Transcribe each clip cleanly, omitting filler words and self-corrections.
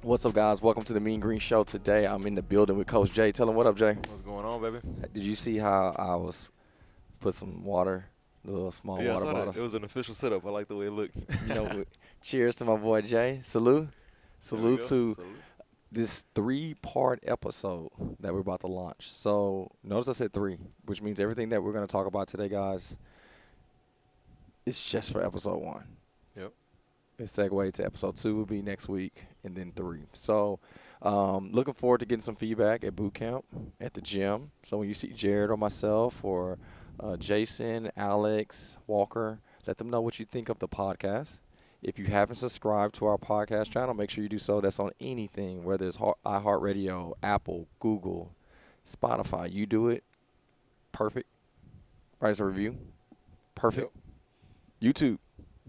What's up, guys? Welcome to the Mean Green Show. Today, I'm in the building with Coach Jay. Tell him what up, Jay. What's going on, baby? Did you see how I was put some water, the little small Yeah, I water saw that. bottles? It was an official setup. I like the way it looked. Cheers to my boy Jay. Salute. There we Salute go. to Salute. this 3-part episode that we're about to launch. So notice I said 3, which means everything that we're going to talk about today, guys, is just for episode 1. Yep. The segue to episode 2 will be next week, and then 3. So, looking forward to getting some feedback at Bootcamp, at the gym. So when you see Jared or myself or Jason, Alex, Walker, let them know what you think of the podcast. If you haven't subscribed to our podcast channel, make sure you do so. That's on anything, whether it's iHeartRadio, Apple, Google, Spotify. You do it, perfect. Write us a review, perfect. Yep. YouTube,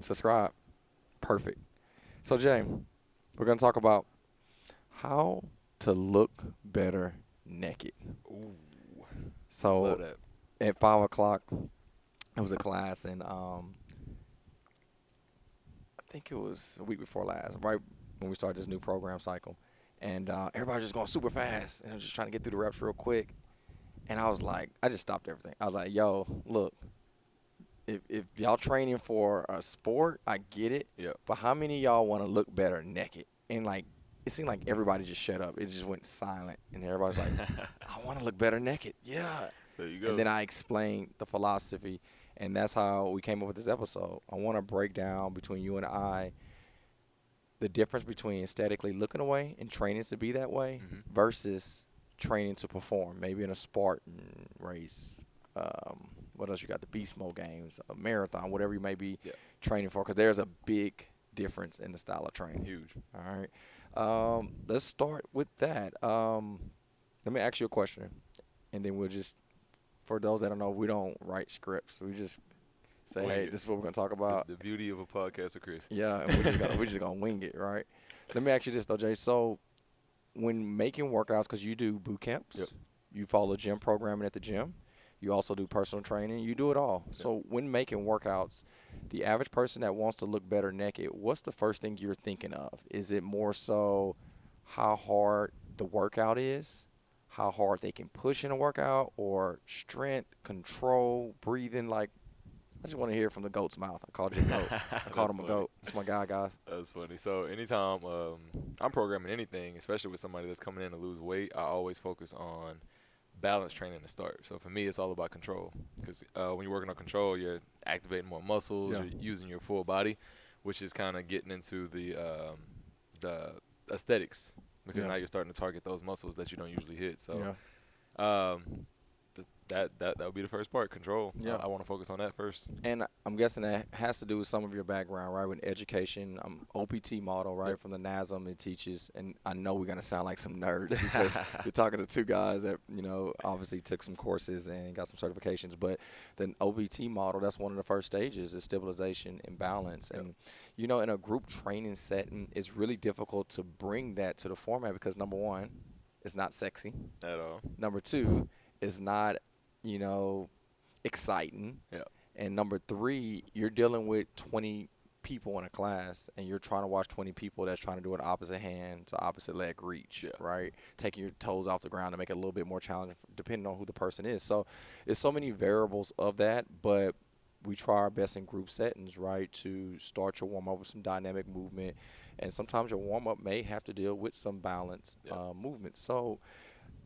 subscribe. Perfect. So, Jay, we're going to talk about how to look better naked. Ooh. So, Love that. at 5 o'clock, it was a class, and I think it was a week before last, right when we started this new program cycle. And everybody was just going super fast, and I was just trying to get through the reps real quick. And I was like, I just stopped everything. I was like, yo, look. If y'all training for a sport, I get it. Yeah. But how many of y'all want to look better naked? And, like, it seemed like everybody just shut up. It just went silent. And everybody's like, I want to look better naked. Yeah. There you go. And then I explained the philosophy, and that's how we came up with this episode. I want to break down between you and I the difference between aesthetically looking away and training to be that way versus training to perform, maybe in a Spartan race. What else you got? The Beast Mode games, a marathon, whatever you may be training for, because there's a big difference in the style of training. Huge. All right. Let's start with that. Let me ask you a question, and then we'll just, for those that don't know, we don't write scripts. We just say, Wing hey, it. this is what we're going to talk about. The beauty of a podcast with Chris. Yeah, and we're just gonna wing it, right? Let me ask you this though, Jay. So, when making workouts, because you do boot camps, you follow gym programming at the gym, you also do personal training, you do it all. So, when making workouts, the average person that wants to look better naked, what's the first thing you're thinking of? Is it more so how hard the workout is, how hard they can push in a workout, or strength, control, breathing? Like, I just want to hear from the goat's mouth. I called you a goat. I called him a goat. That's my guy, guys. That's funny. So anytime I'm programming anything, especially with somebody that's coming in to lose weight, I always focus on balance training to start. So for me, it's all about control, because when you're working on control, you're activating more muscles, you're using your full body, which is kind of getting into the aesthetics, because now you're starting to target those muscles that you don't usually hit. So that would be the first part, control. Yeah. I want to focus on that first. And I'm guessing that has to do with some of your background, right, with education. OPT model, right, from the NASM it teaches. And I know we're going to sound like some nerds because you're talking to two guys that, obviously took some courses and got some certifications. But the OPT model, that's one of the first stages is stabilization and balance. And, in a group training setting, it's really difficult to bring that to the format because, number one, it's not sexy. At all. Number two, it's not exciting. Yeah. And number three, you're dealing with 20 people in a class, and you're trying to watch 20 people that's trying to do an opposite hand to opposite leg reach, right? Taking your toes off the ground to make it a little bit more challenging depending on who the person is. So it's so many variables of that, but we try our best in group settings, right, to start your warm-up with some dynamic movement. And sometimes your warm-up may have to deal with some balance movement. So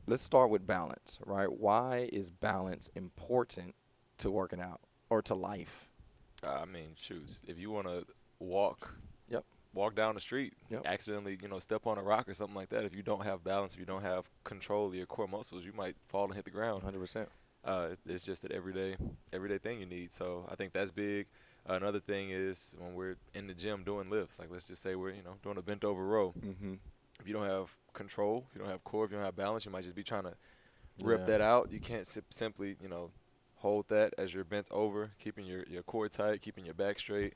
let's start with balance, right? Why is balance important to working out or to life? Shoot, if you want to walk down the street, accidentally, step on a rock or something like that, if you don't have balance, if you don't have control of your core muscles, you might fall and hit the ground. 100%. It's just an everyday thing you need. So I think that's big. Another thing is when we're in the gym doing lifts, like let's just say we're, doing a bent over row. Mm-hmm. If you don't have control, if you don't have core, if you don't have balance, you might just be trying to rip that out. You can't simply, hold that as you're bent over, keeping your core tight, keeping your back straight.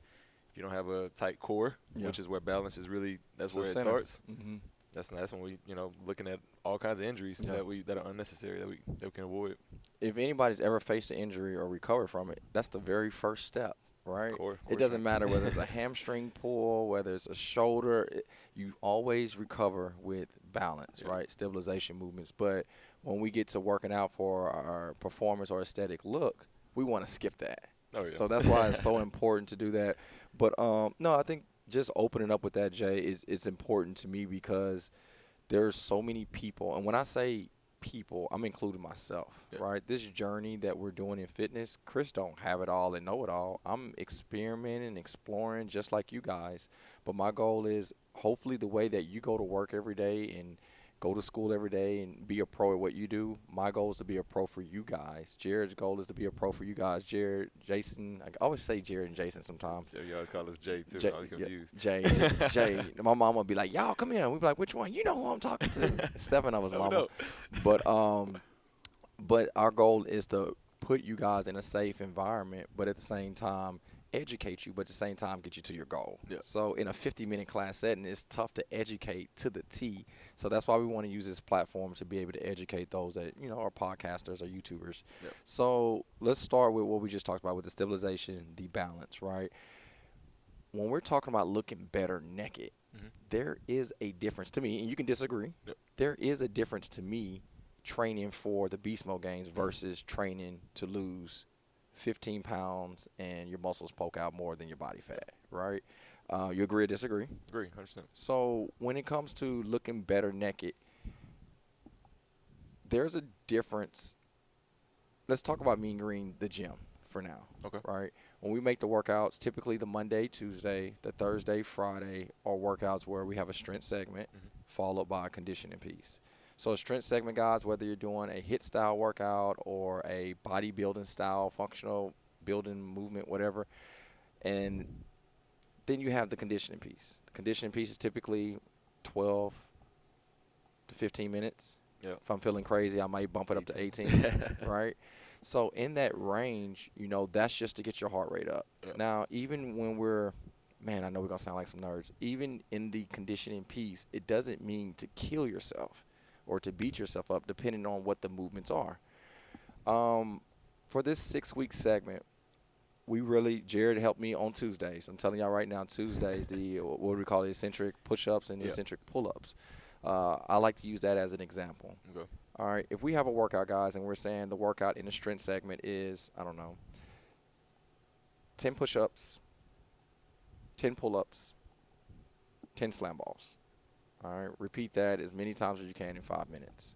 If you don't have a tight core, which is where balance is really, that's where it starts. Mm-hmm. That's when we, looking at all kinds of injuries that are unnecessary that we can avoid. If anybody's ever faced an injury or recovered from it, that's the very first step. right? Core It doesn't strength. matter whether it's a hamstring pull, whether it's a shoulder. You always recover with balance, Yeah. right? Stabilization movements. But when we get to working out for our performance or aesthetic look, we want to skip that. Oh So that's why it's yeah. so important to do that. But no, I think just opening up with that, Jay, is it's important to me because there's so many people, and when I say people, I'm including myself, Yeah. right? This journey that we're doing in fitness, Chris don't have it all and know it all. I'm experimenting, exploring, just like you guys. But my goal is hopefully the way that you go to work every day and go to school every day and be a pro at what you do. My goal is to be a pro for you guys. Jared's goal is to be a pro for you guys. Jared, Jason, I always say Jared and Jason sometimes. You always call us Jay too. Jay, I was yeah, confused. Jay. My mom would be like, "Y'all come here." We'd be like, "Which one?" You know who I'm talking to. 7 of us, Let me mama. know. But our goal is to put you guys in a safe environment, but at the same time educate you, but at the same time get you to your goal. Yeah. So in a 50-minute class setting, it's tough to educate to the T. So that's why we want to use this platform to be able to educate those that are podcasters or YouTubers. Yeah. So let's start with what we just talked about with the stabilization, the balance, right? When we're talking about looking better naked, Mm-hmm. there is a difference to me, and you can disagree. Yep. There is a difference to me training for the Beast Mode Games versus training to lose 15 pounds and your muscles poke out more than your body fat, right? You agree or disagree? Agree, 100%. So when it comes to looking better naked, there's a difference. Let's talk about Mean Green, the gym, for now. Okay. Right? When we make the workouts, typically the Monday, Tuesday, the Thursday, Friday are workouts where we have a strength segment Mm-hmm. followed by a conditioning piece. So a strength segment, guys, whether you're doing a HIIT style workout or a bodybuilding style, functional building movement, whatever, and then you have the conditioning piece. The conditioning piece is typically 12 to 15 minutes. Yep. If I'm feeling crazy, I might bump it up to 18, right? So in that range, that's just to get your heart rate up. Yep. Now, even when I know we're going to sound like some nerds. Even in the conditioning piece, it doesn't mean to kill yourself or to beat yourself up, depending on what the movements are. For this 6-week segment, Jared helped me on Tuesdays. I'm telling y'all right now, Tuesdays, what do we call it, eccentric push-ups and eccentric pull-ups. I like to use that as an example. Okay. All right, if we have a workout, guys, and we're saying the workout in the strength segment is, 10 push-ups, 10 pull-ups, 10 slam balls. All right, repeat that as many times as you can in 5 minutes.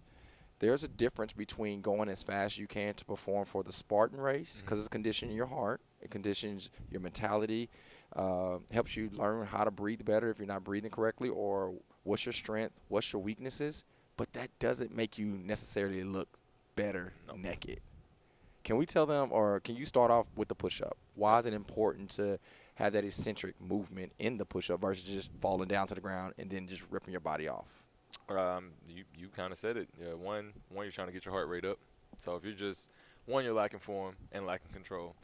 There's a difference between going as fast as you can to perform for the Spartan race because it's conditioning your heart. It conditions your mentality, helps you learn how to breathe better if you're not breathing correctly, or what's your strength, what's your weaknesses. But that doesn't make you necessarily look better naked. Can we tell them, or can you start off with the push-up? Why is it important to have that eccentric movement in the push-up versus just falling down to the ground and then just ripping your body off? You kind of said it. Yeah, one, you're trying to get your heart rate up. So if you're just you're lacking form and lacking control.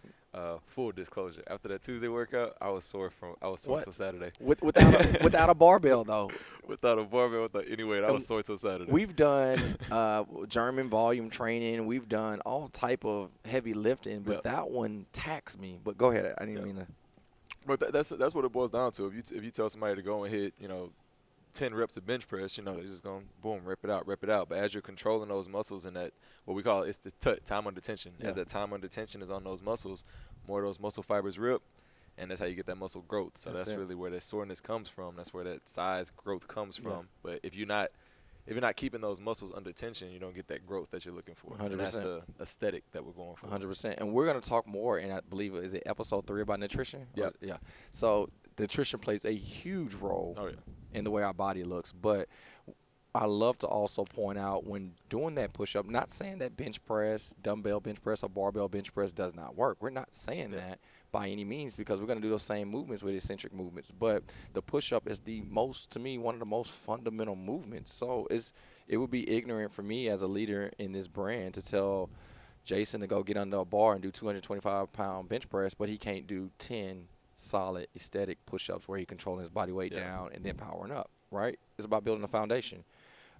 Full disclosure, after that Tuesday workout, I was sore till Saturday. Without a barbell though. Without a barbell, without any weight, I was sore till Saturday. We've done German volume training. We've done all type of heavy lifting, but that one taxed me. But go ahead. I didn't mean to. But that's what it boils down to. If you tell somebody to go and hit 10 reps of bench press, they're just going to boom, rip it out. But as you're controlling those muscles and that, what we call it's the time under tension. Yeah. As that time under tension is on those muscles, more of those muscle fibers rip, and that's how you get that muscle growth. So that's really where that soreness comes from. That's where that size growth comes from. Yeah. But if you're not keeping those muscles under tension, you don't get that growth that you're looking for. 100%. And that's the aesthetic that we're going for. 100%. And we're going to talk more, and I believe, is it episode 3 about nutrition? Yep. Yeah. So nutrition plays a huge role in the way our body looks. But I love to also point out when doing that push-up, not saying that bench press, dumbbell bench press, or barbell bench press does not work. We're not saying that by any means, because we're going to do those same movements with eccentric movements. But the push-up is to me, one of the most fundamental movements. So it would be ignorant for me as a leader in this brand to tell Jason to go get under a bar and do 225-pound bench press, but he can't do 10 solid aesthetic push-ups where he's controlling his body weight down and then powering up, right? It's about building a foundation.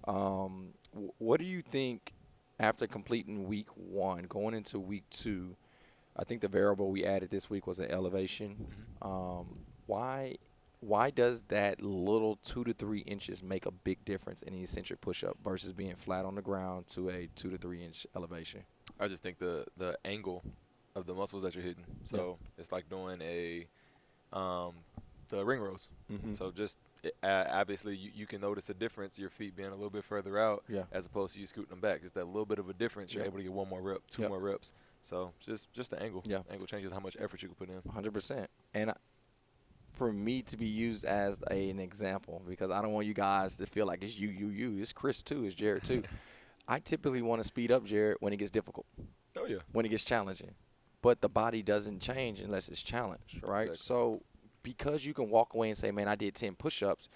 What do you think after completing week 1, going into week 2, I think the variable we added this week was an elevation. Why does that little 2 to 3 inches make a big difference in the eccentric push-up versus being flat on the ground to a 2 to 3 inch elevation? I just think the angle of the muscles that you're hitting. So it's like doing the ring rows. So just obviously you can notice a difference, your feet being a little bit further out as opposed to you scooting them back. Just that little bit of a difference, you're able to get 1 more rep, 2 more reps. So just the angle. Angle changes how much effort you can put in. 100%. And for me to be used as an example, because I don't want you guys to feel like it's you. It's Chris too. It's Jared too. I typically want to speed up Jared when it gets difficult. Oh, yeah. When it gets challenging. But the body doesn't change unless it's challenged, right? Exactly. So because you can walk away and say, man, I did 10 push-ups,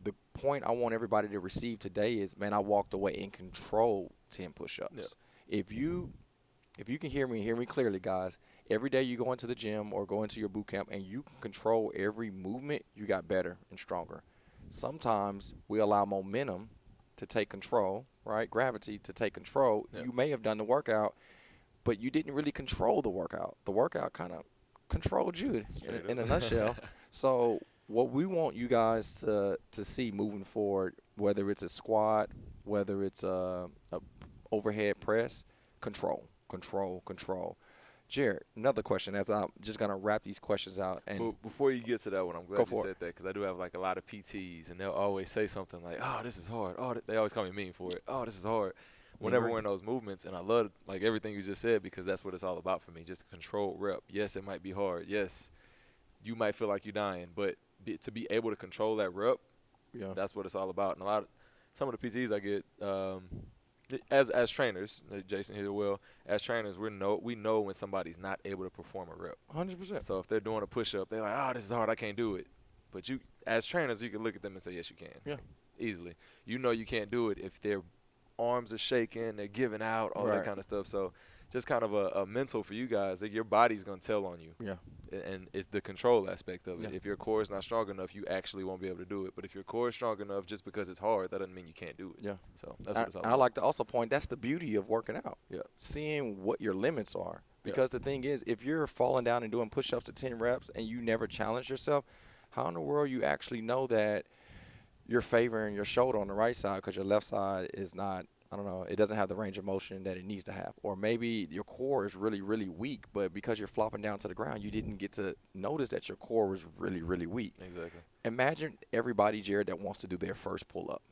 the point I want everybody to receive today is, man, I walked away and controlled 10 push-ups. If you can hear me clearly, guys. Every day you go into the gym or go into your boot camp and you can control every movement, you got better and stronger. Sometimes we allow momentum to take control, right? Gravity to take control. You may have done the workout, but you didn't really control the workout. The workout kind of controlled you in a nutshell. So what we want you guys to see moving forward, whether it's a squat, whether it's a overhead press, control. Jared, another question as I'm just going to wrap these questions out. And before you get to that one, I'm glad you said that because I do have like a lot of PTs and they'll always say something like, oh, this is hard. Oh, they always call me mean for it. Oh, this is hard. Whenever we're in those movements, and I love like everything you just said because that's what it's all about for me, just a controlled rep. Yes, it might be hard. Yes, you might feel like you're dying, but to be able to control that rep, that's what it's all about. And some of the PTs I get, as trainers, Jason here will, as trainers, we know when somebody's not able to perform a rep. 100%. So if they're doing a push-up, they're like, oh, this is hard, I can't do it. But you, as trainers, you can look at them and say, yes, you can. Yeah. Easily. You know you can't do it if their arms are shaking, they're giving out, all that kind of stuff. So just kind of a mental for you guys, like your body's going to tell on you. Yeah. And it's the control aspect of it. Yeah. If your core is not strong enough, you actually won't be able to do it. But if your core is strong enough, just because it's hard, that doesn't mean you can't do it. Yeah. So that's what it's all about. And I like to also point, that's the beauty of working out. Yeah. Seeing what your limits are. Because the thing is, if you're falling down and doing push-ups to 10 reps and you never challenge yourself, how in the world you actually know that you're favoring your shoulder on the right side because your left side is not, I don't know, it doesn't have the range of motion that it needs to have. Or maybe your core is really, really weak, but because you're flopping down to the ground, you didn't get to notice that your core was really, really weak. Exactly. Imagine everybody, Jared, that wants to do their first pull-up,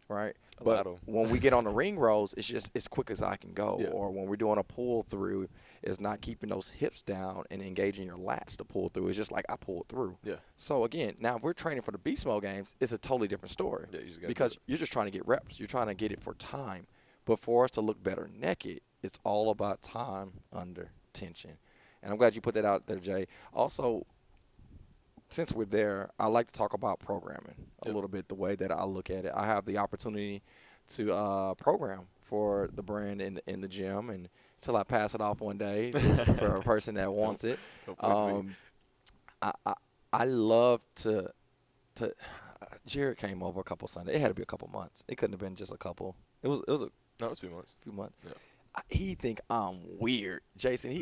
right? But when we get on the ring rows, it's just as quick as I can go. Yeah. Or when we're doing a pull-through, it's not keeping those hips down and engaging your lats to pull through. It's just like I pulled through. Yeah. So, again, now if we're training for the Beast Mode games, it's a totally different story. Yeah, you just gotta because you're just trying to get reps. You're trying to get it for time. But for us to look better naked, it's all about time under tension. And I'm glad you put that out there, Jay. Also, since we're there, I like to talk about programming a little bit, the way that I look at it. I have the opportunity to program for the brand in the gym, and until I pass it off one day for a person that wants it. I love to Jared came over a couple Sundays. It had to be a couple months. It couldn't have been just a couple. It was No, it was a few months. Yeah. He think I'm weird, Jason.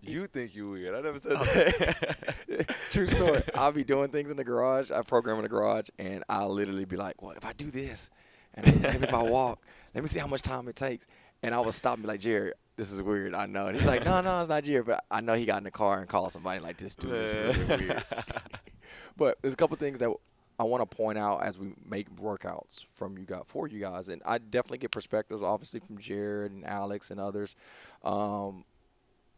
You think you weird. I never said that. True story. I'll be doing things in the garage. I program in the garage, and I'll literally be like, well, if I do this, and maybe if I walk, let me see how much time it takes. And I would stop and be like, Jared, this is weird. I know. And he's like, no, it's not Jared. But I know he got in the car and called somebody like, this dude is really weird. But there's a couple things that I want to point out as we make workouts for you guys, and I definitely get perspectives, obviously, from Jared and Alex and others.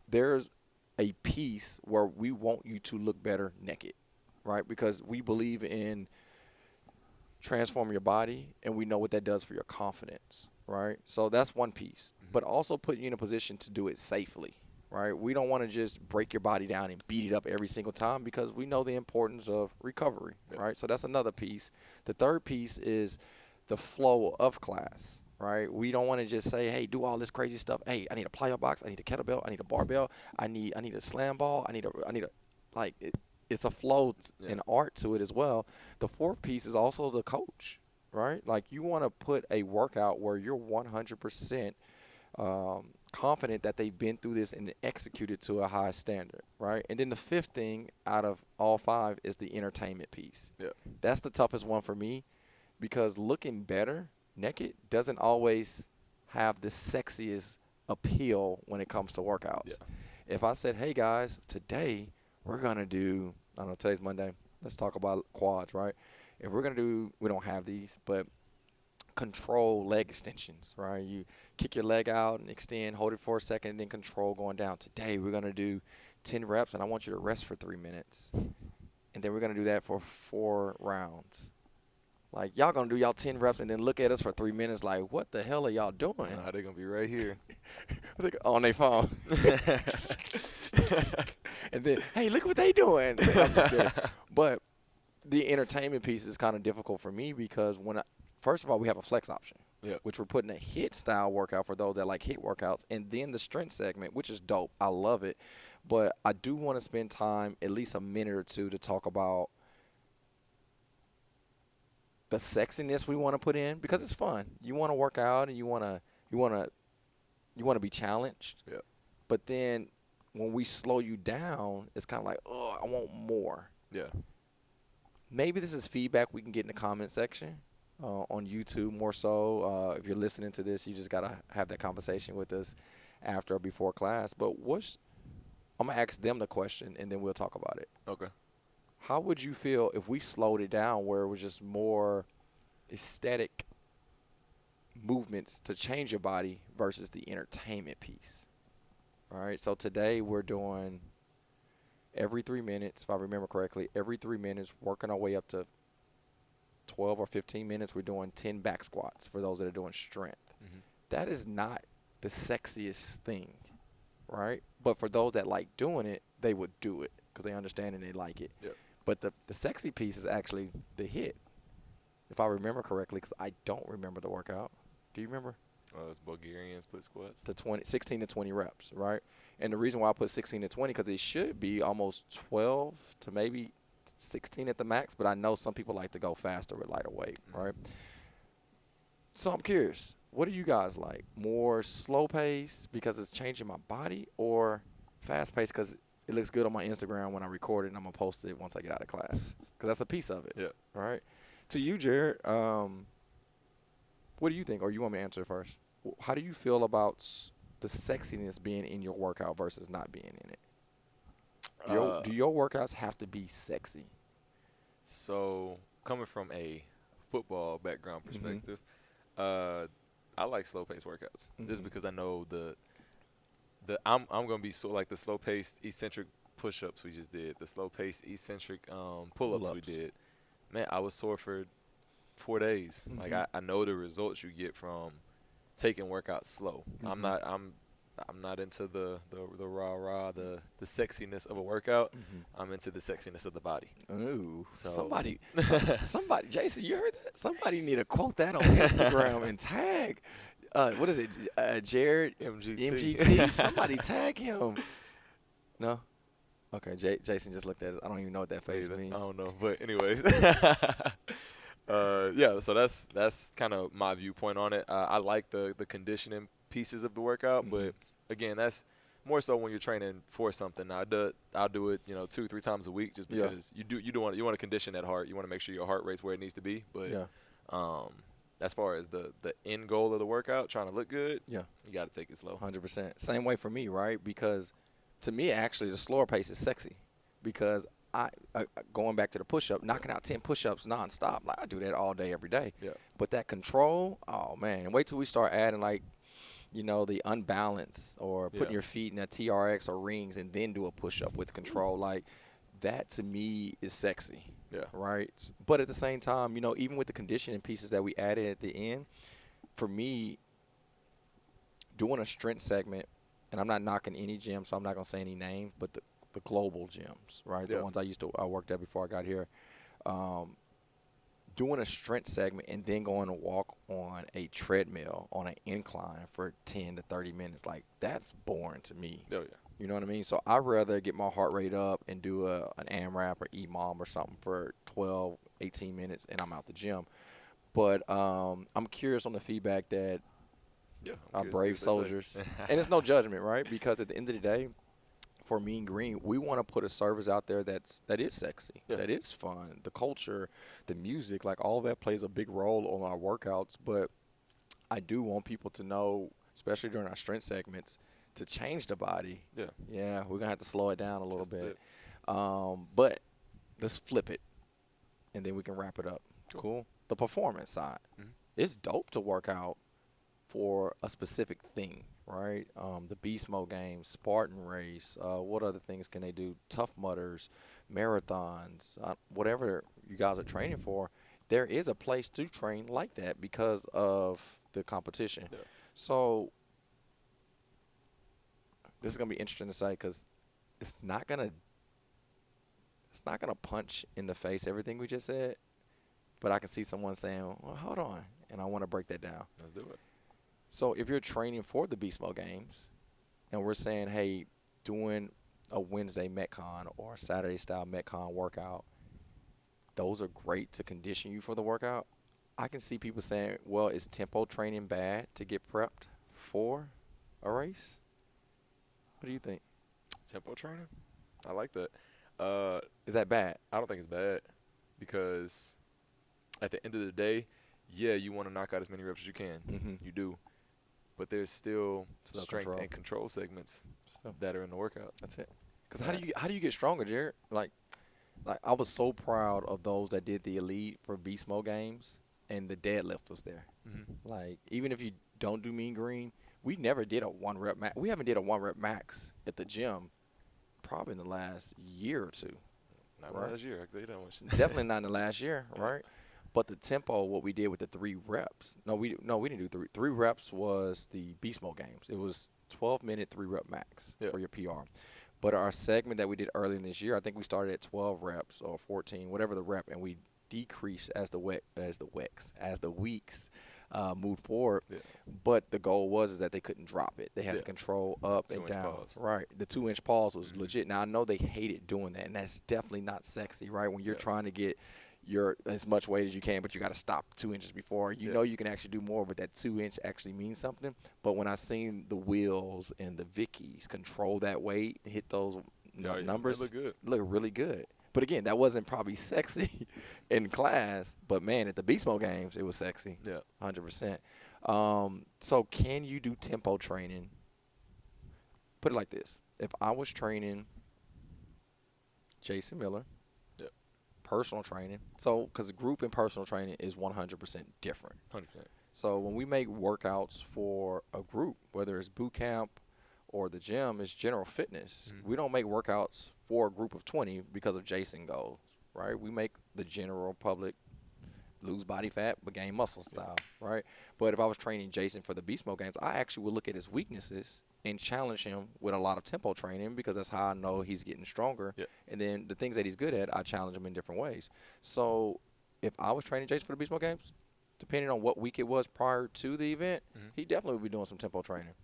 There's a piece where we want you to look better naked, right? Because we believe in transforming your body, and we know what that does for your confidence, right? So that's one piece, but also put you in a position to do it safely. Right? We don't want to just break your body down and beat it up every single time because we know the importance of recovery, right? So that's another piece. The third piece is the flow of class, right? We don't want to just say, hey, do all this crazy stuff. Hey, I need a plyo box. I need a kettlebell. I need a barbell. I need a slam ball. It's a flow and art to it as well. The fourth piece is also the coach, right? Like you want to put a workout where you're 100% confident that they've been through this and executed to a high standard, right? And then the fifth thing out of all five is the entertainment piece. Yeah. That's the toughest one for me because looking better naked doesn't always have the sexiest appeal when it comes to workouts. Yeah. If I said, hey, guys, today we're going to do, I don't know, today's Monday. Let's talk about quads, right? If we're going to do, we don't have these, but control leg extensions, right? You kick your leg out and extend, hold it for a second, and then control going down. Today we're going to do 10 reps, and I want you to rest for 3 minutes. And then we're going to do that for 4 rounds. Like, y'all going to do y'all 10 reps and then look at us for 3 minutes like, what the hell are y'all doing? Nah, they're going to be right here. On their phone. And then, hey, look what they doing. I'm just kidding. But the entertainment piece is kind of difficult for me because first of all, we have a flex option, which we're putting a HIIT style workout for those that like HIIT workouts, and then the strength segment, which is dope. I love it. But I do want to spend time, at least a minute or two, to talk about the sexiness we want to put in because it's fun. You want to work out and you want to be challenged. Yeah. But then when we slow you down, it's kind of like, oh, I want more. Yeah. Maybe this is feedback we can get in the comment section on YouTube more so. If you're listening to this, you just got to have that conversation with us after or before class. But I'm going to ask them the question, and then we'll talk about it. Okay. How would you feel if we slowed it down where it was just more aesthetic movements to change your body versus the entertainment piece? All right, so today we're doing every 3 minutes, if I remember correctly, every 3 minutes, working our way up to 12 or 15 minutes, we're doing 10 back squats for those that are doing strength. Mm-hmm. That is not the sexiest thing, right? But for those that like doing it, they would do it because they understand and they like it. Yep. But the sexy piece is actually the HIIT, if I remember correctly, because I don't remember the workout. Do you remember? It's Bulgarian split squats. 16 to 20 reps, right? And the reason why I put 16 to 20 because it should be almost 12 to maybe 16 at the max, but I know some people like to go faster with lighter weight, right? So I'm curious, what do you guys like? More slow pace because it's changing my body, or fast pace because it looks good on my Instagram when I record it and I'm going to post it once I get out of class? Because that's a piece of it, right? To you, Jared, what do you think? Or you want me to answer it first? How do you feel about the sexiness being in your workout versus not being in it? Do your workouts have to be sexy? So, coming from a football background perspective, I like slow-paced workouts just because I know I'm going to be so like the slow-paced eccentric push-ups we just did, the slow-paced eccentric pull-ups we did. Man, I was sore for 4 days. Like I know the results you get from taking workouts slow. I'm not into the rah-rah, the sexiness of a workout. I'm into the sexiness of the body. Ooh. So somebody, Jason, you heard that? Somebody need to quote that on Instagram and tag, what is it, Jared MGT? Somebody tag him. No? Okay, Jason just looked at it. I don't even know what that face means. I don't know. But anyways. So that's kind of my viewpoint on it. I like the conditioning pieces of the workout, but again, that's more so when you're training for something. I'll do it, 2-3 times a week just because you want to condition that heart. You want to make sure your heart rate's where it needs to be. But as far as the end goal of the workout, trying to look good, you got to take it slow. 100%. Same way for me, right? Because to me, actually, the slower pace is sexy because I going back to the push-up, knocking out 10 push-ups nonstop. Like I do that all day, every day. Yeah. But that control, oh, man. Wait till we start adding, like, the unbalance or putting your feet in a TRX or rings and then do a push-up with control. Like, that to me is sexy. Yeah. Right? But at the same time, even with the conditioning pieces that we added at the end, for me, doing a strength segment, and I'm not knocking any gym, so I'm not going to say any names, but the global gyms, right? The ones I worked at before I got here. Doing a strength segment and then going to walk on a treadmill on an incline for 10 to 30 minutes, like that's boring to me. Oh, yeah. You know what I mean? So I'd rather get my heart rate up and do an AMRAP or EMOM or something for 12, 18 minutes and I'm out the gym. But I'm curious on the feedback that Yeah, our brave soldiers. And it's no judgment, right? Because at the end of the day, for Mean Green, we want to put a service out there that is sexy, that is fun. The culture, the music, like all that plays a big role on our workouts. But I do want people to know, especially during our strength segments, to change the body. Yeah, we're gonna have to slow it down a little bit. But let's flip it, and then we can wrap it up. Cool. The performance side. It's dope to work out for a specific thing, right? The Beast Mode games, Spartan race. What other things can they do? Tough Mudders, marathons, whatever you guys are training for. There is a place to train like that because of the competition. So this is gonna be interesting to say because it's not gonna punch in the face everything we just said. But I can see someone saying, "Well, hold on," and I want to break that down. Let's do it. So if you're training for the Beast Mode games, and we're saying, hey, doing a Wednesday Metcon or Saturday style Metcon workout, those are great to condition you for the workout. I can see people saying, well, is tempo training bad to get prepped for a race? What do you think? Tempo training? I like that. Is that bad? I don't think it's bad because at the end of the day, yeah, you want to knock out as many reps as you can. You do. But there's still strength and control segments that are in the workout. That's it. Because how do you get stronger, Jared? Like I was so proud of those that did the elite for Beast Mode games, and the deadlift was there. Like even if you don't do Mean Green, we never did a 1 rep max. We haven't did a 1 rep max at the gym probably in the last year or two. Not last year. I can tell you that much. Definitely not in the last year, right? But the tempo, what we did with the 3 reps. No, we didn't do 3. 3 reps was the Beast Mode games. It was 12-minute 3 rep max for your PR. But our segment that we did early in this year, I think we started at 12 reps or 14, whatever the rep, and we decreased as the weeks moved forward. But the goal was that they couldn't drop it. They had to control up and down. Pause. Right. The 2-inch pause was legit. Now I know they hated doing that, and that's definitely not sexy, right? When you're trying to get as much weight as you can, but you got to stop 2 inches before. You know you can actually do more, but that 2-inch actually means something. But when I seen the Wheels and the Vickies control that weight, hit those numbers, look good. Look really good. But again, that wasn't probably sexy in class. But man, at the Beast Mode games, it was sexy. 100%. So can you do tempo training? Put it like this: if I was training Jason Miller, personal training. So, because group and personal training is 100% different. 100%. So, when we make workouts for a group, whether it's boot camp or the gym, it's general fitness. We don't make workouts for a group of 20 because of Jason goals, right? We make the general public lose body fat but gain muscle style, right? But if I was training Jason for the Beast Mode games, I actually would look at his weaknesses and challenge him with a lot of tempo training because that's how I know he's getting stronger. And then the things that he's good at, I challenge him in different ways. So if I was training Jason for the Beast Mode games, depending on what week it was prior to the event, he definitely would be doing some tempo training.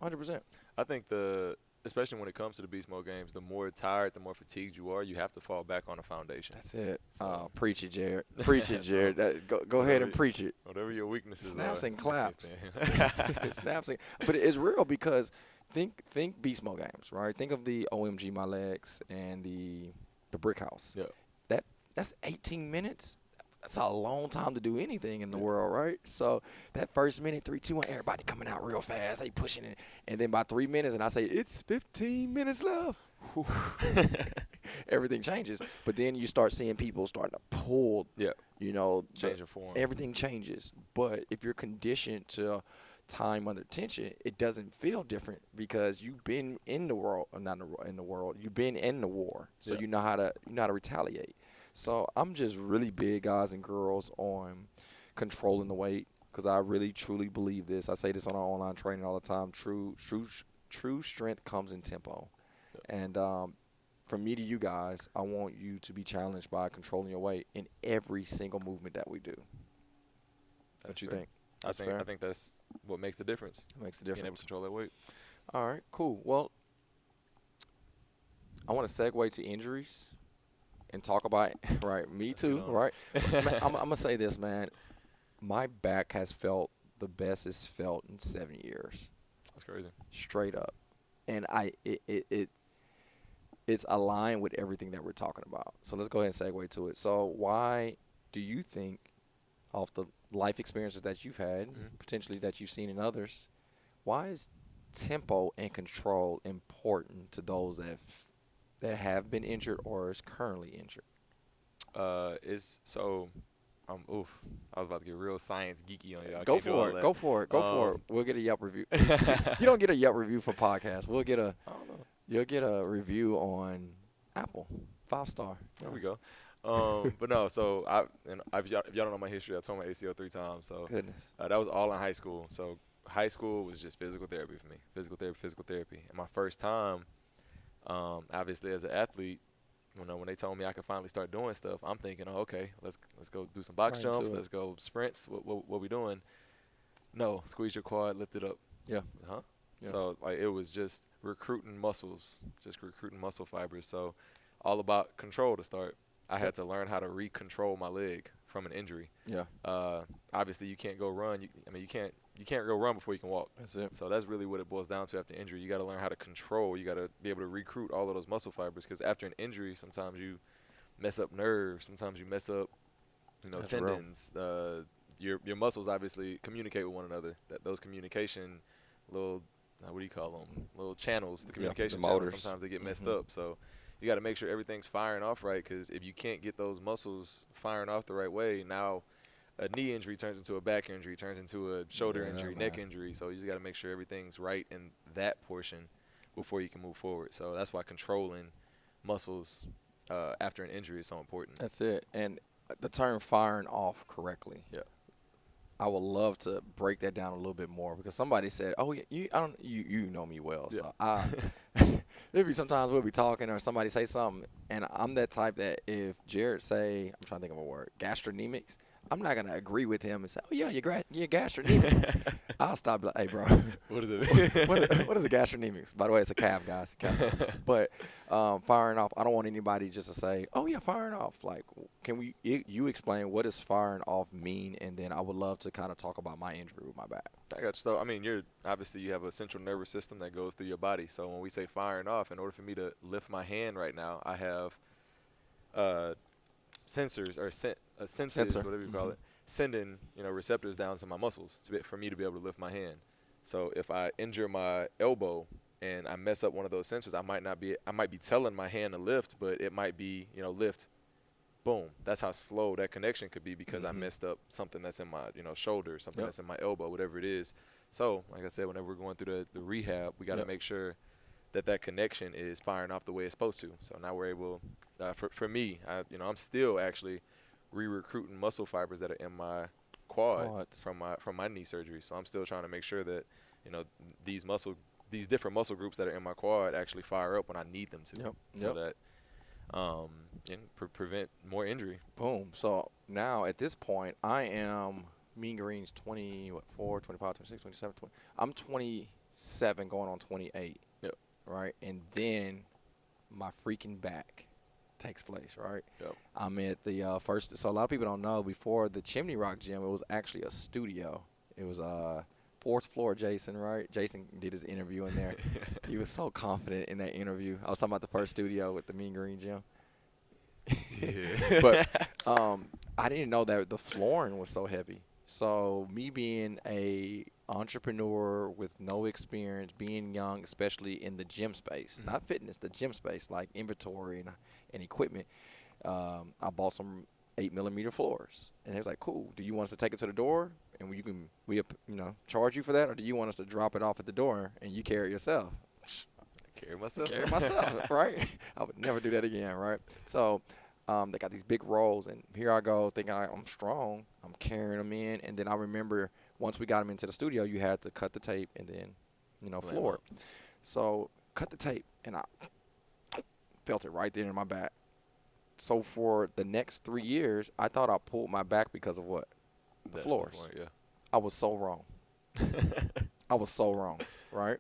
100%. I think especially when it comes to the Beast Mode games, the more tired, the more fatigued you are, you have to fall back on a foundation. That's it. So, preach it, Jared. Preach it, Jared. Go ahead and preach it. Whatever your weaknesses Snaps are. And claps. Snaps and But it's real because think Beast Mode games, right? Think of the OMG My Legs and the Brick House. That's 18 minutes. That's a long time to do anything in the world, right? So that first minute, 3, 2, 1, everybody coming out real fast. They pushing it. And then by 3 minutes, and I say, it's 15 minutes left. Everything changes. But then you start seeing people starting to pull, change of form. Everything changes. But if you're conditioned to time under tension, it doesn't feel different because you've been in the world, or not in the world, you've been in the war. So you know how to retaliate. So I'm just really big, guys and girls, on controlling the weight because I really, truly believe this. I say this on our online training all the time. True strength comes in tempo. And from me to you guys, I want you to be challenged by controlling your weight in every single movement that we do. What you think? I think that's what makes the difference. It makes the difference. Being able to control that weight. All right, cool. Well, I want to segue to injuries and talk about me too, right? I'm going to say this, man. My back has felt the best it's felt in 7 years. That's crazy. Straight up. And it's aligned with everything that we're talking about. So let's go ahead and segue to it. So why do you think, off the life experiences that you've had, potentially that you've seen in others, why is tempo and control important to those that have been injured or is currently injured? It's so. Oof. I was about to get real science geeky on y'all. Go for it. Go for it. We'll get a Yelp review. You don't get a Yelp review for podcasts. We'll get a. I don't know. You'll get a review on Apple, 5-star. There we go. But no, so if y'all don't know my history, I tore my ACL 3 times. So Goodness. that was all in high school. So high school was just physical therapy for me. Physical therapy. And my first time, obviously as an athlete, when they told me I could finally start doing stuff, I'm thinking, oh, okay, let's go do some box jumps. Let's go sprints. What we doing? No, squeeze your quad, lift it up. Yeah. Huh? Yeah. So it was just recruiting muscles, just recruiting muscle fibers. So all about control to start. I had to learn how to re-control my leg from an injury. Yeah. Obviously, you can't go run. You can't go run before you can walk. That's it. So that's really what it boils down to after injury. You got to learn how to control. You got to be able to recruit all of those muscle fibers, because after an injury, sometimes you mess up nerves. Sometimes you mess up, That's tendons. Your muscles obviously communicate with one another. Those communication little what do you call them? Little channels, the communication the channels. motors. Sometimes they get messed up. So you got to make sure everything's firing off right, because if you can't get those muscles firing off the right way, now a knee injury turns into a back injury, turns into a shoulder injury, neck injury. So you just got to make sure everything's right in that portion before you can move forward. So that's why controlling muscles after an injury is so important. That's it. And the term firing off correctly. Yeah. I would love to break that down a little bit more, because somebody said, "Oh, yeah, you know me well." Yeah. So there'll be sometimes we'll be talking or somebody say something, and I'm that type that if Jared say, I'm trying to think of a word, gastronemics, I'm not gonna agree with him and say, "Oh yeah, you're gastronemics." I'll stop. Like, hey, bro, What is it? what is a gastronemics? By the way, it's a calf, guys. Calf. But firing off, I don't want anybody just to say, "Oh yeah, firing off." Like, can you explain what does firing off mean? And then I would love to kind of talk about my injury with my back. I got you. So, you have a central nervous system that goes through your body. So when we say firing off, in order for me to lift my hand right now, I have sensors or senses, whatever you call it, sending receptors down to my muscles for me to be able to lift my hand. So if I injure my elbow and I mess up one of those sensors, I might be telling my hand to lift, but it might be lift. Boom. That's how slow that connection could be, because I messed up something that's in my shoulder, something that's in my elbow, whatever it is. So like I said, whenever we're going through the rehab, we got to make sure that connection is firing off the way it's supposed to. So now we're able, for me, I'm still actually re-recruiting muscle fibers that are in my quad from my knee surgery. So I'm still trying to make sure that these different muscle groups that are in my quad actually fire up when I need them to, so that prevent more injury. Boom. So now at this point, I am Mean Green's 24, 25, 26, 27, 20. I'm 27 going on 28. Yep. Right? And then my freaking back takes place, right? Yep. I'm at the first. So a lot of people don't know, before the Chimney Rock gym, it was actually a studio. It was fourth floor, Jason, right? Jason did his interview in there. He was so confident in that interview. I was talking about the first studio with the Mean Green gym. Yeah. But I didn't know that the flooring was so heavy. So me being a entrepreneur with no experience, being young, especially in the gym space, not fitness, the gym space, like inventory and equipment, I bought some 8mm floors. And they was like, cool, do you want us to take it to the door and we charge you for that, or do you want us to drop it off at the door and you carry it yourself? Carry myself, right? I would never do that again, right? So they got these big rolls, and here I go thinking I'm strong. I'm carrying them in, and then I remember once we got them into the studio, you had to cut the tape and then, floor it. So cut the tape, and I felt it right there in my back. So for the next 3 years, I thought I pulled my back because of what? The floors. Point, yeah. I was so wrong. I was so wrong, right?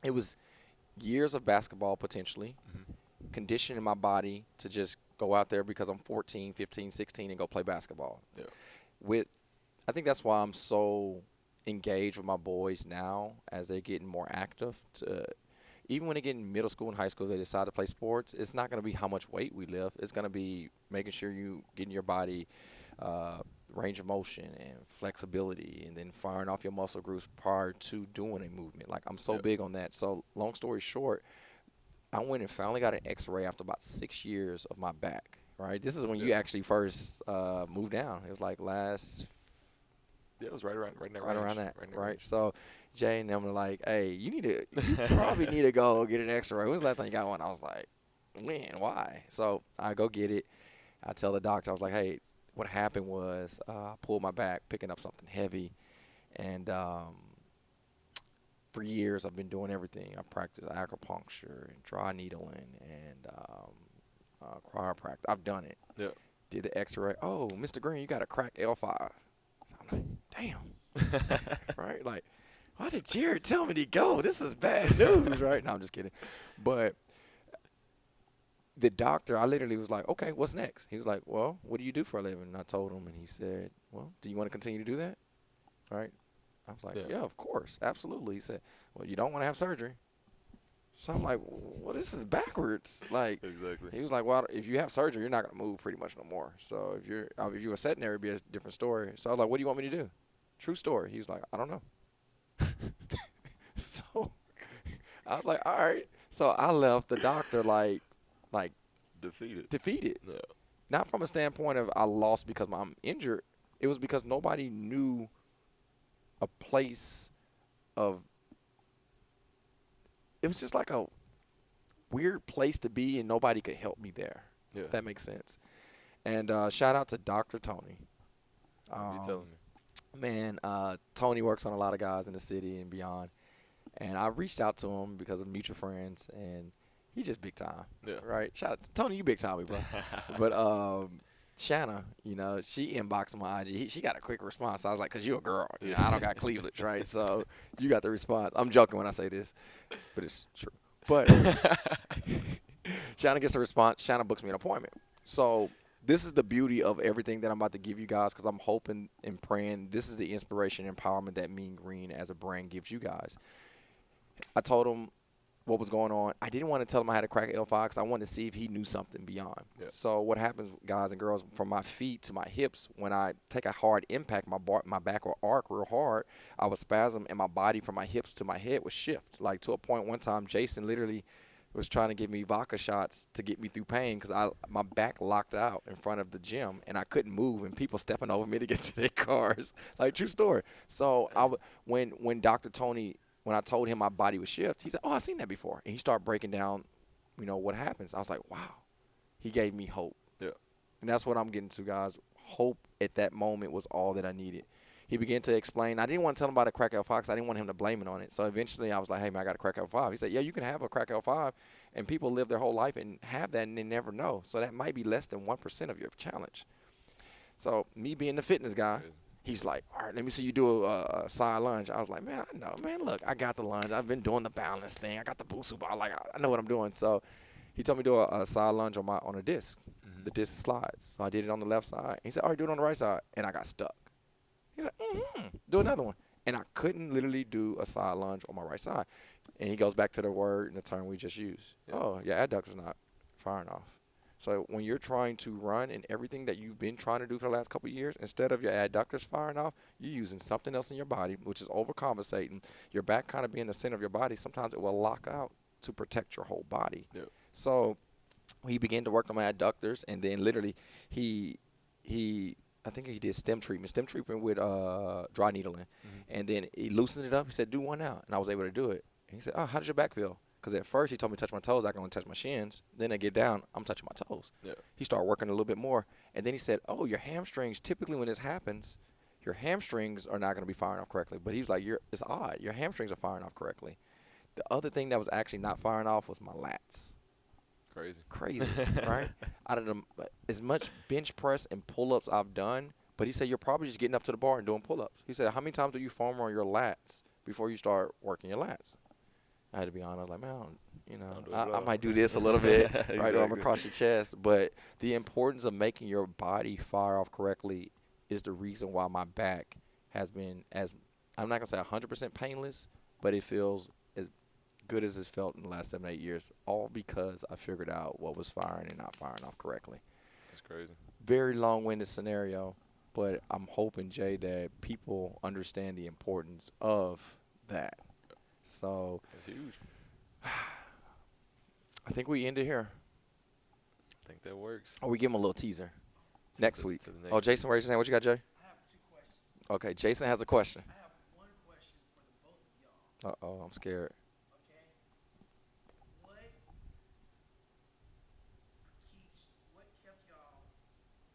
It was years of basketball potentially, conditioning my body to just go out there because I'm 14, 15, 16 and go play basketball. Yeah. I think that's why I'm so engage with my boys now as they're getting more active. To even when they get in middle school and high school, they decide to play sports. It's not going to be how much weight we lift. It's going to be making sure you getting your body range of motion and flexibility, and then firing off your muscle groups prior to doing a movement. Like, I'm so big on that. So long story short, I went and finally got an X-ray after about 6 years of my back. Right, this is when you actually first moved down. It was like last. Yeah, it was right around that. Right. So Jay and them were like, "Hey, you probably need to go get an X-ray." When was the last time you got one? I was like, "When? Why?" So I go get it. I tell the doctor, I was like, "Hey, what happened was I pulled my back picking up something heavy, and for years I've been doing everything. I practiced acupuncture and dry needling and chiropractic. I've done it. Yeah. Did the X-ray. Oh, Mr. Green, you got a cracked L5. So I'm like, damn. Right? Like, why did Jared tell me to go? This is bad news, right? No, I'm just kidding. But the doctor, I literally was like, okay, what's next? He was like, well, what do you do for a living? And I told him, and he said, well, do you want to continue to do that? Right? I was like, yeah, of course, absolutely. He said, well, you don't want to have surgery. So I'm like, well, this is backwards. Like, exactly. He was like, well, if you have surgery, you're not going to move pretty much no more. So if you're a sedentary, it'd be a different story. So I was like, what do you want me to do? True story. He was like, I don't know. So I was like, all right. So I left the doctor like defeated. Yeah. Not from a standpoint of I lost because I'm injured. It was because nobody knew a place of. It was just like a weird place to be, and nobody could help me there. Yeah. If that makes sense. And shout out to Dr. Tony. You telling me? Man, Tony works on a lot of guys in the city and beyond. And I reached out to him because of mutual friends, and he's just big time. Yeah. Right? Shout out to Tony, you big time, bro. But Shanna, she inboxed my IG. She got a quick response. I was like, because you're a girl. I don't got cleavage, right? So you got the response. I'm joking when I say this, but it's true. But Shanna gets a response. Shanna books me an appointment. So this is the beauty of everything that I'm about to give you guys, because I'm hoping and praying this is the inspiration and empowerment that Mean Green as a brand gives you guys. I told him what was going on. I didn't want to tell him I had a crack L5 because I wanted to see if he knew something beyond. Yeah. So what happens, guys and girls, from my feet to my hips, when I take a hard impact, my back will arc real hard. I would spasm, and my body from my hips to my head would shift. Like, to a point one time, Jason literally was trying to give me vodka shots to get me through pain because my back locked out in front of the gym, and I couldn't move, and people stepping over me to get to their cars. Like, true story. So when Dr. Tony, when I told him my body would shift, he said, oh, I've seen that before. And he started breaking down, what happens. I was like, wow. He gave me hope. Yeah. And that's what I'm getting to, guys. Hope at that moment was all that I needed. He began to explain. I didn't want to tell him about a crack L5 because I didn't want him to blame it on it. So eventually I was like, hey, man, I got a crack L5. He said, yeah, you can have a crack L5. And people live their whole life and have that, and they never know. So that might be less than 1% of your challenge. So me being the fitness guy, he's like, all right, let me see you do a side lunge. I was like, man, I know. Man, look, I got the lunge. I've been doing the balance thing. I got the boost bar. Like, I know what I'm doing. So he told me to do a side lunge on a disc. Mm-hmm. The disc slides. So I did it on the left side. He said, all right, do it on the right side. And I got stuck. He's like, do another one. And I couldn't literally do a side lunge on my right side. And he goes back to the word and the term we just used. Yeah. Oh, your adductors not firing off. So when you're trying to run and everything that you've been trying to do for the last couple of years, instead of your adductors firing off, you're using something else in your body, which is overcompensating. Your back kind of being the center of your body, sometimes it will lock out to protect your whole body. Yep. So he began to work on my adductors, and then literally I think he did stem treatment with dry needling. Mm-hmm. And then he loosened it up. He said, do one now. And I was able to do it. And he said, oh, how does your back feel? Because at first he told me to touch my toes. I can only touch my shins. Then I get down, I'm touching my toes. Yeah. He started working a little bit more. And then he said, oh, your hamstrings, typically when this happens, your hamstrings are not going to be firing off correctly. But he's like, it's odd. Your hamstrings are firing off correctly. The other thing that was actually not firing off was my lats. Crazy, right? Out of as much bench press and pull-ups I've done, but he said, you're probably just getting up to the bar and doing pull-ups. He said, how many times do you foam on your lats before you start working your lats? I had to be honest, like, man, I might do this a little bit, exactly. Right arm across your chest. But the importance of making your body fire off correctly is the reason why my back has been as I'm not gonna say 100% painless, but it feels as good as it's felt in the last 7 8 years. All because I figured out what was firing and not firing off correctly. That's crazy. Very long-winded scenario, but I'm hoping, Jay, that people understand the importance of that. So That's huge. I think we end it here. I think that works. Or we give them a little teaser next week. To the Oh, next Jason, raise your hand. What you got, Jay? I have 2 questions. Okay, Jason has a question. I have one question for the both of y'all. Uh-oh, I'm scared. Okay. What what kept y'all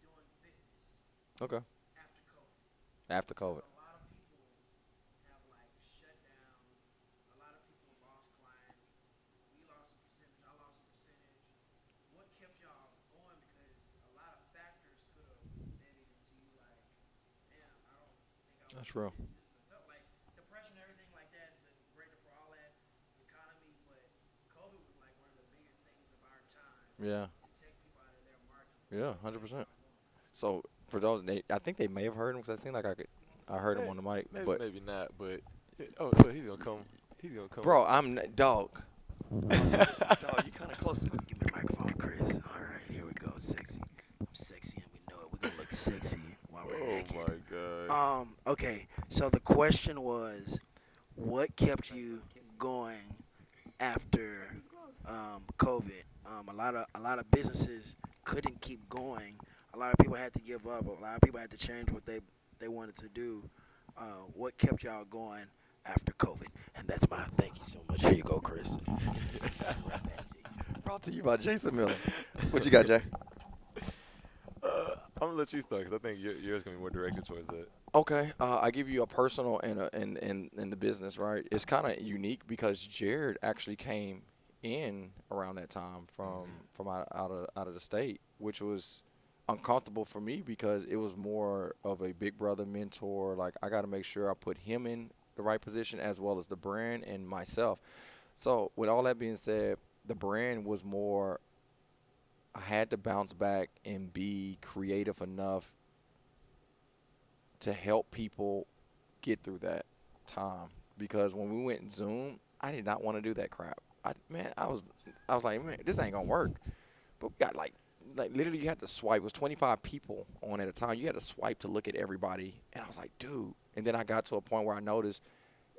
doing fitness Okay. after COVID? After 'Cause COVID. a lot of people have like shut down. A lot of people lost clients. We lost a percentage. I lost a percentage. What kept y'all going? Because a lot of factors could have led it into you like, man, I don't think I That's want real. to do this. This is tough. Like depression, everything like that, the great for all that, the economy. But COVID was like one of the biggest things of our time Yeah. to take people out of their market. Yeah, 100%. So for those, I think they may have heard him because I seemed like I heard him on the mic. Maybe, But maybe not. But look, he's gonna come. He's gonna come. bro, dog. Dog, you kind of close. Give me the microphone, Chris. All right, here we go. Sexy. I'm sexy, and we know it. We're gonna look sexy while we're Oh naked. my God. Okay. So the question was, what kept you going after COVID? A lot of businesses couldn't keep going. A lot of people had to give up. A lot of people had to change what they wanted to do. What kept y'all going after COVID? And that's my thank you so much. Here you go, Chris. Brought to you by Jason Miller. What you got, Jay? I'm gonna let you start because I think yours gonna be more directed towards that. Okay, I give you a personal and in the business, right? It's kind of unique because Jared actually came in around that time from out of the state, which was uncomfortable for me because it was more of a big brother mentor. Like I got to make sure I put him in the right position as well as the brand and myself. So with all that being said, the brand was more. I had to bounce back and be creative enough to help people get through that time. Because when we went Zoom, I did not want to do that crap. I was like, man, this ain't gonna work. But we got like literally you had to swipe. It was 25 people on at a time. You had to swipe to look at everybody, and I was like, dude. And then I got to a point where I noticed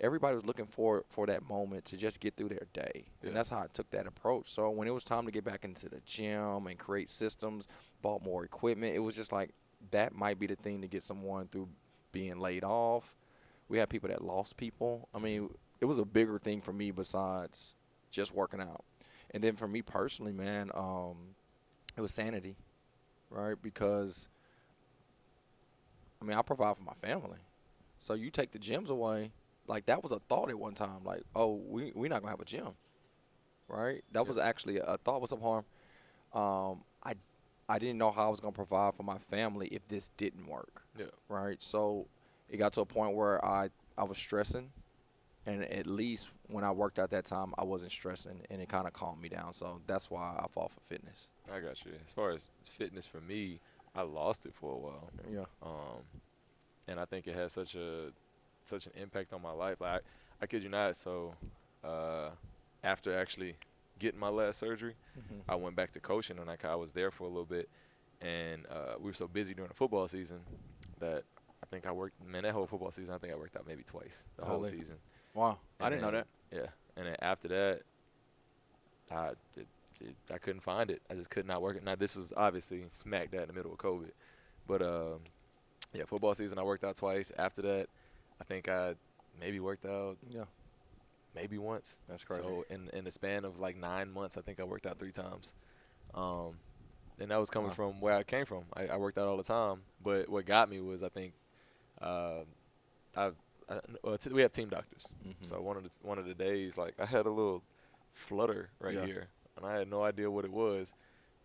everybody was looking for that moment to just get through their day. Yeah. And that's how I took that approach. So when it was time to get back into the gym and create systems, bought more equipment, it was just like that might be the thing to get someone through being laid off. We had people that lost people. I mean, it was a bigger thing for me besides just working out. And then for me personally, man, it was sanity, right? Because, I mean, I provide for my family. So you take the gyms away. Like, that was a thought at one time. Like, oh, we're not going to have a gym, right? That was actually a thought. What's up, Harm? I didn't know how I was going to provide for my family if this didn't work, Yeah. right? So it got to a point where I was stressing. And at least when I worked out that time, I wasn't stressing, and it kind of calmed me down. So that's why I fought for fitness. I got you. As far as fitness for me, I lost it for a while. Yeah. And I think it had such an impact on my life. Like I kid you not. So after actually getting my last surgery, I went back to coaching, and I was there for a little bit. And we were so busy during the football season that I think I worked. Man, that whole football season, I think I worked out maybe twice the whole Really? season. Wow. And I didn't know then- that. Yeah, and then after that, I couldn't find it. I just could not work it. Now this was obviously smack dab in the middle of COVID, but yeah, football season I worked out twice. After that, I think I maybe worked out Yeah. maybe once. That's crazy. So in the span of like 9 months, I think I worked out 3 times. And that was coming Wow. from where I came from. I worked out all the time, but what got me was I think we have team doctors. So one of the days, like I had a little flutter right Yeah. here, and I had no idea what it was,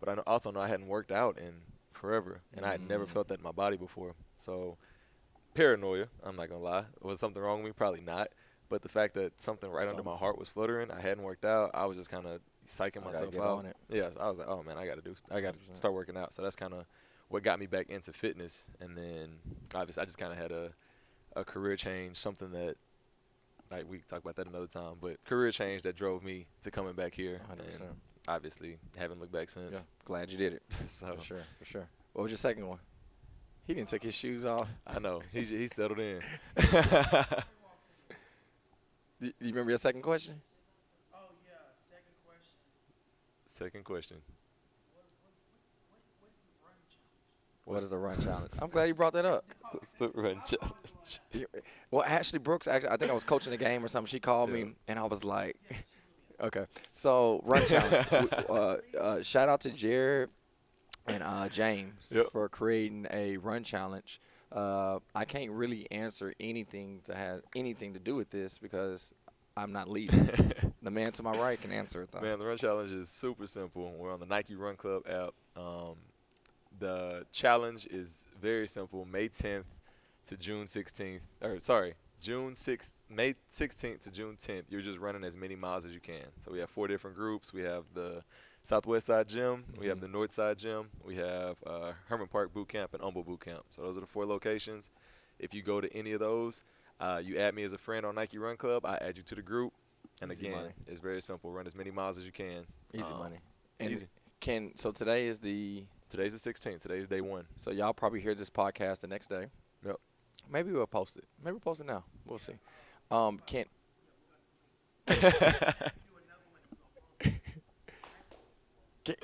but I also know I hadn't worked out in forever, and I had never felt that in my body before. So paranoia, I'm not gonna lie. Was something wrong with me? Probably not. But the fact that something right under my heart was fluttering, I hadn't worked out. I was just kind of psyching myself get out. on it. Yeah, so I was like, oh man, I got to 100%. start working out. So that's kind of what got me back into fitness. And then obviously I just kind of had a career change, something that, like, we can talk about that another time, but career change that drove me to coming back here. 100%. And obviously haven't looked back since. Yeah, glad you did it. So For sure, for sure. What was your second one? He didn't take his shoes off. I know he settled in. Do you remember your second question? Oh yeah, second question. Second question. What is the run challenge? I'm glad you brought that up. What's the run challenge? Well, Ashley Brooks, actually, I think I was coaching a game or something. She called Yeah. me, and I was like, okay. So, run challenge. Shout out to Jared and James Yep. for creating a run challenge. I can't really answer anything to have anything to do with this because I'm not leading. The man to my right can answer it, though. Man, the run challenge is super simple. We're on the Nike Run Club app. The challenge is very simple. May 10th to June 16th. May 16th to June 10th. You're just running as many miles as you can. So we have 4 different groups. We have the Southwest Side Gym. We have the North Side Gym. We have Herman Park Bootcamp and Humble Bootcamp. So those are the 4 locations. If you go to any of those, you add me as a friend on Nike Run Club. I add you to the group. And Easy again, money. it's very simple. Run as many miles as you can. Easy money. And easy. so today is the Today's the 16th. Today's day 1. so y'all probably hear this podcast the next day. Yep. Maybe we'll post it. Maybe we'll post it now. We'll see.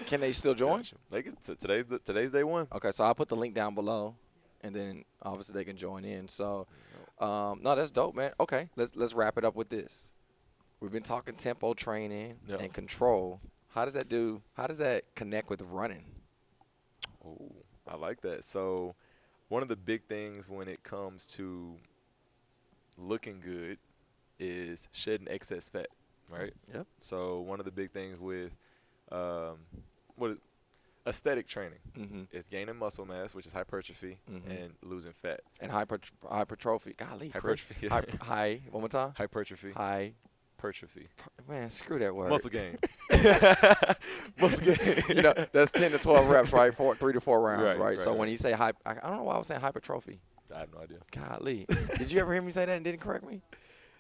Can they still join? Gotcha. They can, today's day 1. Okay, so I'll put the link down below, and then obviously they can join in. So, no, that's dope, man. Okay, let's wrap it up with this. We've been talking tempo training Yep. and control. How does that do? How does that connect with running? Oh, I like that. So one of the big things when it comes to looking good is shedding excess fat, right? Yep. So one of the big things with aesthetic training Mm-hmm. is gaining muscle mass, which is hypertrophy, Mhm. and losing fat. And hypertrophy. Golly, Chris. Hypertrophy. One more time. Hypertrophy. Hypertrophy. Man, screw that word. Muscle gain. Muscle gain. You know, that's 10 to 12 reps, right? 3 to 4 rounds, right? So right. when you say I don't know why I was saying hypertrophy. I have no idea. Golly. Did you ever hear me say that and didn't correct me?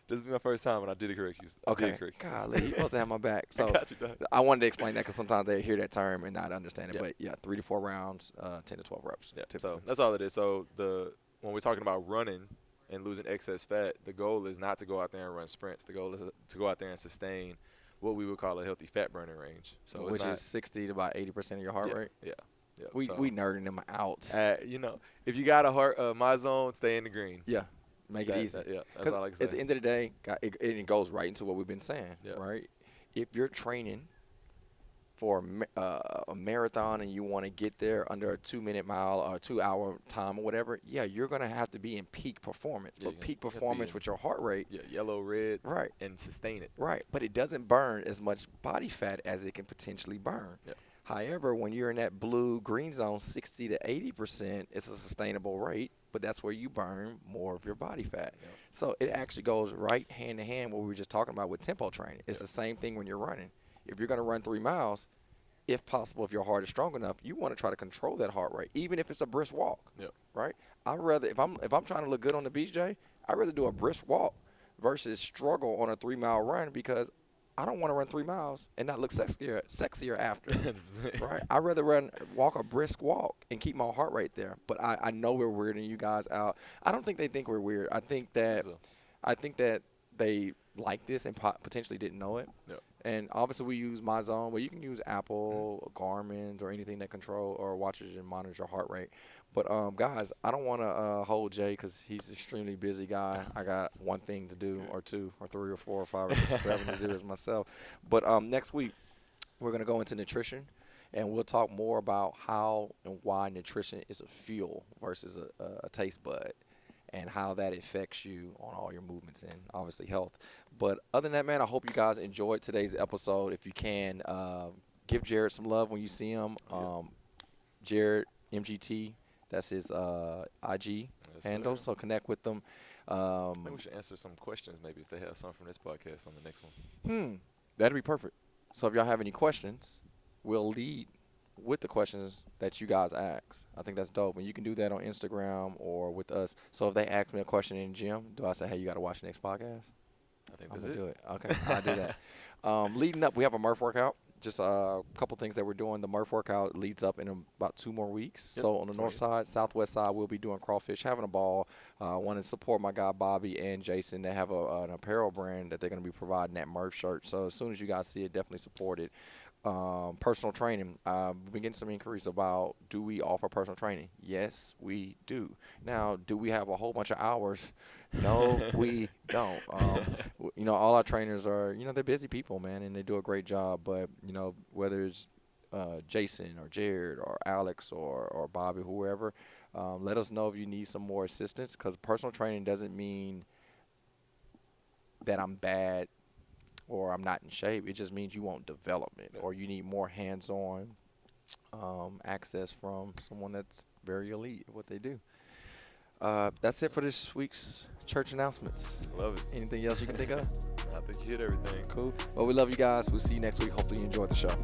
This is my first time, and I did it correct you. Okay. Golly, you're supposed to have my back. So I got you, dog. I wanted to explain that because sometimes they hear that term and not understand it. Yeah. But yeah, 3 to 4 rounds, 10 to 12 reps. Yeah, typically. so that's all it is. So when we're talking about running and losing excess fat, the goal is not to go out there and run sprints. The goal is to go out there and sustain what we would call a healthy fat burning range. So which it's not, is 60 to about 80% of your heart rate. Yeah. We So, nerding them out. if you got a heart, my zone, stay in the green. Yeah. Make it easy. That's 'Cause all I can say. at the end of the day, it goes right into what we've been saying, Yeah. right? If you're training for a marathon and you want to get there under a 2-minute mile or 2-hour time or whatever, yeah, you're going to have to be in peak performance. Yeah, But peak you have to be performance in- with your heart rate, Yeah, yellow, red, right, and sustain it. right. But it doesn't burn as much body fat as it can potentially burn. Yeah. However, when you're in that blue-green zone, 60 to 80%, it's a sustainable rate, but that's where you burn more of your body fat. Yep. So it actually goes right hand in hand what we were just talking about with tempo training. It's Yep. the same thing when you're running. If you're going to run 3 miles, if possible, if your heart is strong enough, you want to try to control that heart rate, even if it's a brisk walk. Yep. Right? I'd rather if I'm trying to look good on the beach, Jay, I'd rather do a brisk walk versus struggle on a 3-mile run because I don't want to run 3 miles and not look sexier after. 100%. Right. I'd rather walk a brisk walk and keep my heart rate there. But I know we're weirding you guys out. I don't think they think we're weird. I think that they like this and potentially didn't know it. Yep. And obviously we use My Zone, but you can use Apple, Garmin's, or anything that control or watches and monitors your heart rate. But guys, I don't want to hold Jay because he's an extremely busy guy. I got one thing to do, or 2, or 3, or 4, or 5, or 6, or 7 to do as myself. But next week we're gonna go into nutrition, and we'll talk more about how and why nutrition is a fuel versus a taste bud, and how that affects you on all your movements and obviously health. But other than that, man, I hope you guys enjoyed today's episode. If you can, give Jared some love when you see him. Jared MGT, that's his IG handle. Sir. So connect with them. I think we should answer some questions maybe if they have some from this podcast on the next one. That'd be perfect. So if y'all have any questions, we'll lead with the questions that you guys ask. I think that's dope. And you can do that on Instagram or with us. So if they ask me a question in the gym, do I say, hey, you got to watch the next podcast? I think I'm that's going to it. do it. Okay, I'll do that. Leading up, we have a Murph workout. Just a couple things that we're doing. The Murph workout leads up in about 2 more weeks. Yep, So on the north 20th. side, southwest side, we'll be doing crawfish, having a ball. Want to support my guy Bobby and Jason. They have an apparel brand that they're going to be providing that Murph shirt. So as soon as you guys see it, definitely support it. Personal training. We've been getting some inquiries about, do we offer personal training? Yes, we do. Now, do we have a whole bunch of hours? No, we don't. All our trainers are, they're busy people, man, and they do a great job. But, whether it's Jason or Jared or Alex or Bobby, whoever, let us know if you need some more assistance, because personal training doesn't mean that I'm bad or I'm not in shape. It just means you want development, or you need more hands-on access from someone that's very elite at what they do. That's it for this week's church announcements. Love it. Anything else you can think of? I think you hit everything. Cool. Well, we love you guys. We'll see you next week. Hopefully you enjoyed the show.